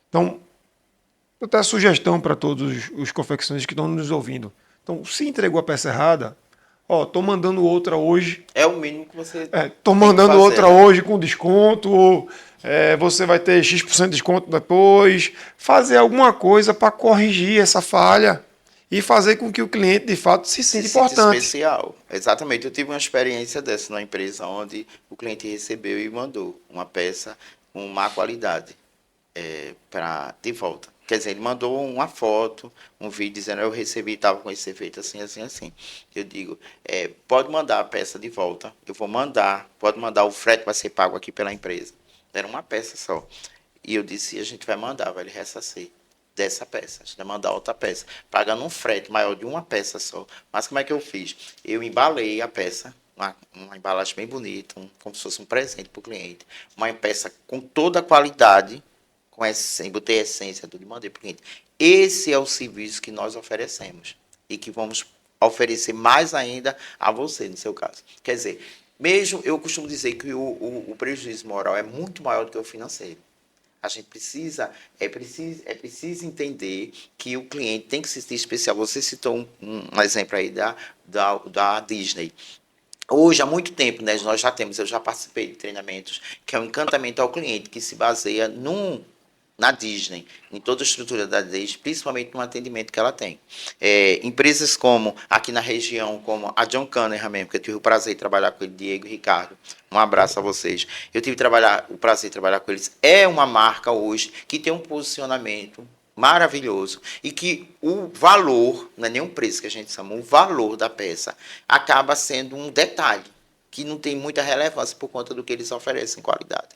Então, até a sugestão para todos os confeccionistas que estão nos ouvindo. Então, se entregou a peça errada, estou mandando outra hoje. É o mínimo que você estou mandando outra hoje com desconto, ou você vai ter X% de desconto depois. Fazer alguma coisa para corrigir essa falha e fazer com que o cliente, de fato, se sinta importante. Especial. Exatamente. Eu tive uma experiência dessa numa empresa onde o cliente recebeu e mandou uma peça com má qualidade de volta. Quer dizer, ele mandou uma foto, um vídeo dizendo, eu recebi, estava com esse efeito assim, assim, assim. Eu digo, pode mandar a peça de volta, eu vou mandar, pode mandar, o frete vai ser pago aqui pela empresa. Era uma peça só. E eu disse, a gente vai mandar, vai lhe ressarcir. dessa peça. A gente vai mandar outra peça, pagando um frete maior de uma peça só. Mas como é que eu fiz? Eu embalei a peça, uma embalagem bem bonita, como se fosse um presente para o cliente. Uma peça com toda a qualidade, botei essência, tudo e mandei para o cliente. Esse é o serviço que nós oferecemos e que vamos oferecer mais ainda a você, no seu caso. Quer dizer, mesmo eu costumo dizer que o prejuízo moral é muito maior do que o financeiro. A gente é preciso entender que o cliente tem que se sentir especial. Você citou um exemplo aí da Disney. Hoje, há muito tempo, né, eu já participei de treinamentos, que é o encantamento ao cliente, que se baseia na Disney, em toda a estrutura da Disney, principalmente no atendimento que ela tem. Empresas como, aqui na região, como a John Cunningham mesmo, que eu tive o prazer de trabalhar com ele, Diego e Ricardo, um abraço a vocês. Eu tive o prazer de trabalhar com eles. É uma marca hoje que tem um posicionamento maravilhoso e que o valor, não é nem um preço que a gente chama, o valor da peça acaba sendo um detalhe que não tem muita relevância por conta do que eles oferecem em qualidade.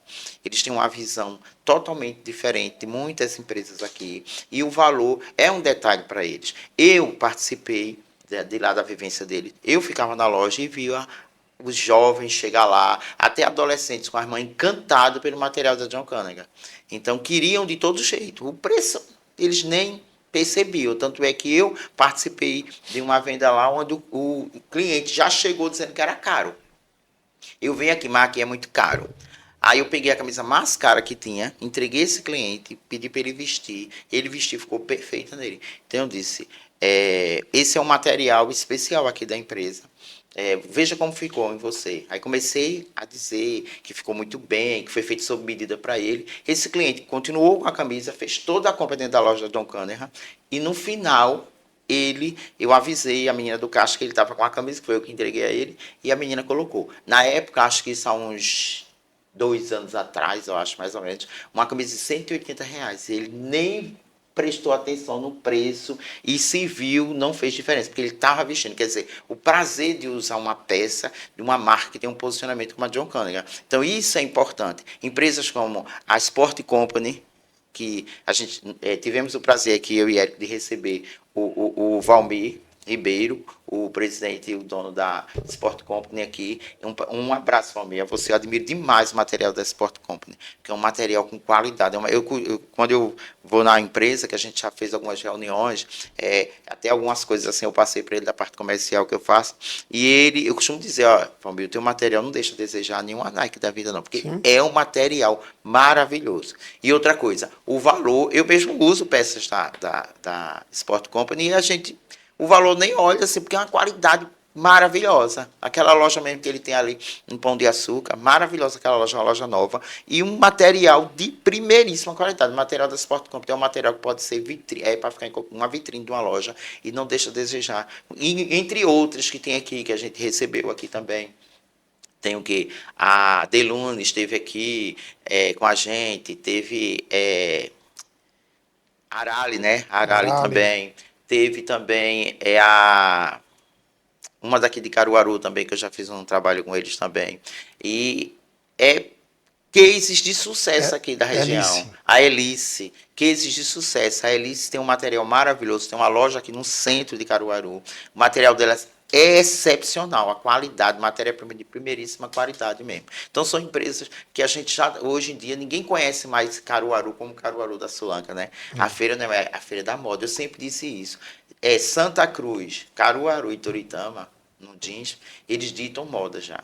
Eles têm uma visão totalmente diferente de muitas empresas aqui e o valor é um detalhe para eles. Eu participei de lá da vivência dele. Eu ficava na loja e via os jovens chegar lá, até adolescentes com as mães encantados pelo material da John Cunningham. Então, queriam de todo jeito. O preço, eles nem percebiam. Tanto é que eu participei de uma venda lá onde o cliente já chegou dizendo que era caro. Eu venho aqui, mas aqui é muito caro. Aí eu peguei a camisa mais cara que tinha, entreguei esse cliente, pedi para ele vestir. Ele vestiu, ficou perfeito nele. Então eu disse, esse é um material especial aqui da empresa. Veja como ficou em você. Aí comecei a dizer que ficou muito bem, que foi feito sob medida para ele. Esse cliente continuou com a camisa, fez toda a compra dentro da loja da John Cunningham e no final eu avisei a menina do caixa que ele estava com a camisa, que foi eu que entreguei a ele, e a menina colocou. Na época, acho que isso há uns 2 anos atrás, eu acho mais ou menos, uma camisa de R$ 180. Ele nem prestou atenção no preço e se viu, não fez diferença, porque ele estava vestindo. Quer dizer, o prazer de usar uma peça de uma marca que tem um posicionamento como a John Cunningham. Então, isso é importante. Empresas como a Sport Company, que a gente tivemos o prazer aqui, eu e Érico, de receber o Valmir Ribeiro, o presidente e o dono da Sport Company aqui. Um abraço, Valmir. Você, eu admiro demais o material da Sport Company, que é um material com qualidade. Quando eu vou na empresa, que a gente já fez algumas reuniões, até algumas coisas assim eu passei para ele da parte comercial que eu faço, e eu costumo dizer, ó, Valmir, o teu material não deixa a desejar nenhuma Nike da vida não, porque Sim. É um material maravilhoso. E outra coisa, o valor, eu mesmo uso peças da Sport Company e o valor nem olha assim, porque é uma qualidade maravilhosa. Aquela loja mesmo que ele tem ali em Pão de Açúcar, maravilhosa aquela loja, uma loja nova. E um material de primeiríssima qualidade. O material da Sport Company é um material que pode ser vitrine, para ficar em uma vitrine de uma loja e não deixa a desejar. E, entre outras que tem aqui, que a gente recebeu aqui também. Tem o que? A Delune esteve aqui com a gente, teve Arali, né? Arali também. Teve também uma daqui de Caruaru também, que eu já fiz um trabalho com eles também. E cases de sucesso aqui da região. Elice. A Elice, cases de sucesso. A Elice tem um material maravilhoso, tem uma loja aqui no centro de Caruaru. O material dela é excepcional, a qualidade, matéria-prima de primeiríssima qualidade mesmo. Então são empresas que a gente já, hoje em dia, ninguém conhece mais Caruaru como Caruaru da Sulanca, né? A feira não é a feira da moda, eu sempre disse isso. Santa Cruz, Caruaru e Toritama, no jeans, eles ditam moda já.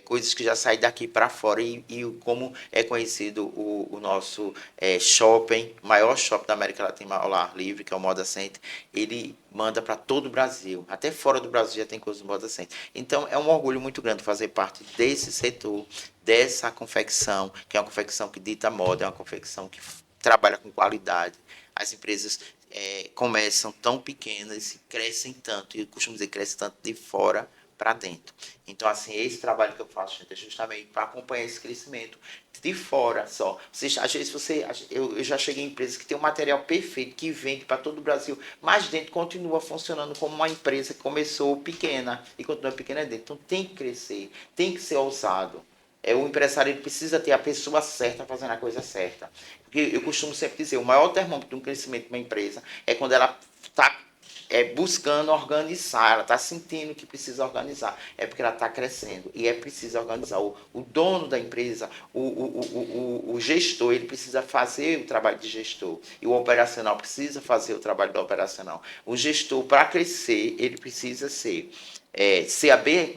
Coisas que já saem daqui para fora e como é conhecido o nosso shopping, o maior shopping da América Latina ao ar livre, que é o Moda Center, ele manda para todo o Brasil, até fora do Brasil já tem coisas do Moda Center. Então é um orgulho muito grande fazer parte desse setor, dessa confecção, que é uma confecção que dita moda, é uma confecção que trabalha com qualidade. As empresas começam tão pequenas e crescem tanto, e eu costumo dizer, crescem tanto de fora para dentro. Então, assim, esse trabalho que eu faço, gente, é justamente para acompanhar esse crescimento de fora só. Às vezes eu já cheguei em empresas que tem um material perfeito, que vende para todo o Brasil, mas dentro continua funcionando como uma empresa que começou pequena e continua pequena dentro. Então, tem que crescer, tem que ser ousado. O empresário ele precisa ter a pessoa certa fazendo a coisa certa. Porque eu costumo sempre dizer, o maior termômetro de um crescimento de uma empresa é quando ela está buscando organizar, ela está sentindo que precisa organizar, é porque ela está crescendo e é preciso organizar. O dono da empresa, o gestor, ele precisa fazer o trabalho de gestor e o operacional precisa fazer o trabalho do operacional. O gestor, para crescer, ele precisa ser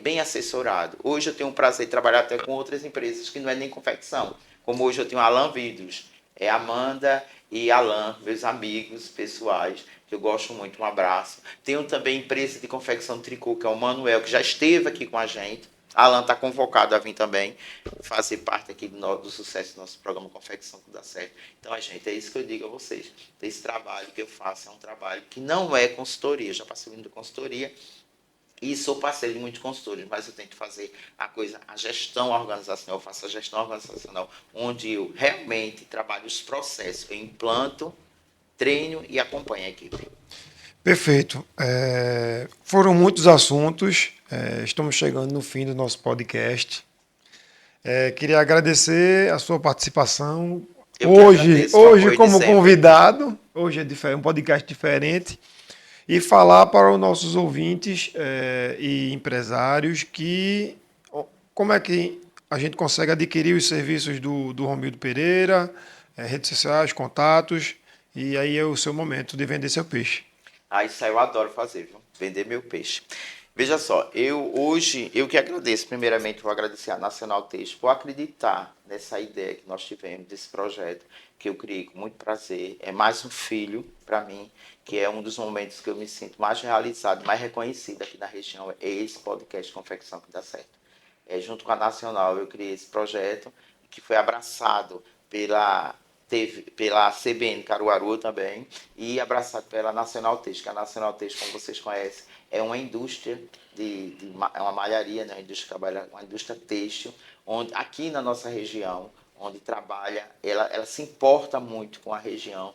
bem assessorado. Hoje eu tenho o prazer de trabalhar até com outras empresas que não é nem confecção, como hoje eu tenho a Alan Vidros, Amanda e Alan, meus amigos pessoais, que eu gosto muito, um abraço. Tenho também empresa de confecção de tricô, que é o Manuel, que já esteve aqui com a gente. Alan está convocado a vir também fazer parte aqui do sucesso do nosso programa Confecção que dá certo. Então, gente, é isso que eu digo a vocês. Esse trabalho que eu faço é um trabalho que não é consultoria. Eu já passei muito de consultoria e sou parceiro de muitos consultores, mas eu tento fazer a gestão organizacional, eu faço a gestão organizacional, onde eu realmente trabalho os processos, eu implanto, treino e acompanho a equipe. Perfeito. Foram muitos assuntos. Estamos chegando no fim do nosso podcast. Queria agradecer a sua participação. Hoje como convidado. Hoje é um podcast diferente. E falar para os nossos ouvintes e empresários como é que a gente consegue adquirir os serviços do Romildo Pereira, redes sociais, contatos, e aí é o seu momento de vender seu peixe. Isso aí eu adoro fazer, viu? Vender meu peixe. Veja só, hoje que agradeço, primeiramente vou agradecer a Nacional Texto por acreditar nessa ideia que nós tivemos, desse projeto que eu criei com muito prazer. É mais um filho para mim, que é um dos momentos que eu me sinto mais realizado, mais reconhecido aqui na região, é esse podcast Confecção que dá certo. Junto com a Nacional eu criei esse projeto, que foi abraçado pela CBN Caruaru também, e abraçado pela Nacional Texto, que a Nacional Texto, como vocês conhecem, é uma indústria, é uma malharia, né? Uma indústria têxtil, onde, aqui na nossa região, onde trabalha, ela se importa muito com a região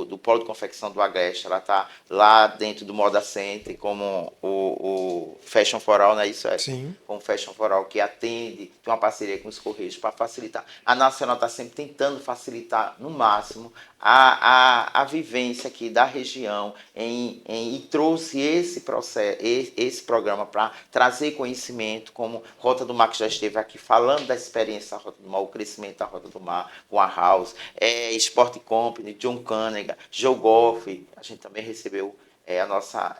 do Polo de Confecção do Agreste. Ela está lá dentro do Moda Center, como o Fashion for All, não é isso? Sim. Como o Fashion for All, que atende, tem uma parceria com os Correios para facilitar. A Nacional está sempre tentando facilitar, no máximo, a vivência aqui da região e trouxe esse processo, esse programa para trazer conhecimento, como Rota do Mar, que já esteve aqui falando da experiência da Rota do Mar, o crescimento da Rota do Mar, com a House, Sport Company, John Canega, Geogoff, a gente também recebeu a nossa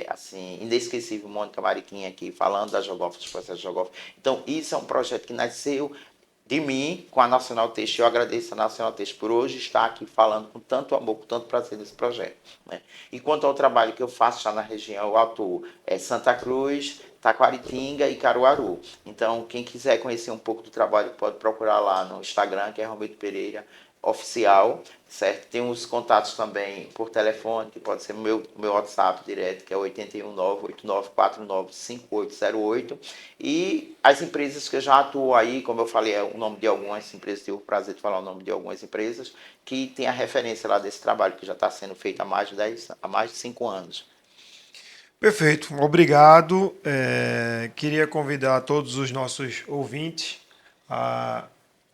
assim, inesquecível Mônica Mariquinha aqui, falando da Geogoff, dos processos de Geogoff. Então, isso é um projeto que nasceu de mim com a Nacional Texto. Eu agradeço a Nacional Texto por hoje estar aqui falando com tanto amor, com tanto prazer nesse projeto, né? E quanto ao trabalho que eu faço já na região, eu atuo Santa Cruz, Taquaritinga e Caruaru. Então, quem quiser conhecer um pouco do trabalho, pode procurar lá no Instagram, que é Romildo Pereira Oficial, certo? Tem uns contatos também por telefone, que pode ser meu WhatsApp direto, que é 819-8949-5808. E as empresas que eu já atuo aí, como eu falei, é o nome de algumas empresas, tive o prazer de falar o nome de algumas empresas, que tem a referência lá desse trabalho, que já está sendo feito há mais de 5 anos. Perfeito, obrigado. Queria convidar todos os nossos ouvintes a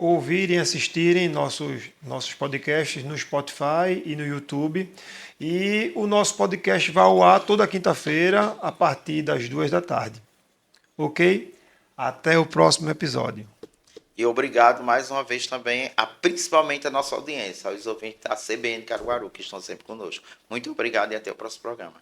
ouvirem e assistirem nossos podcasts no Spotify e no YouTube. E o nosso podcast vai ao ar toda quinta-feira, a partir das 14h. Ok? Até o próximo episódio. E obrigado mais uma vez também, principalmente a nossa audiência, aos ouvintes da CBN Caruaru, que estão sempre conosco. Muito obrigado e até o próximo programa.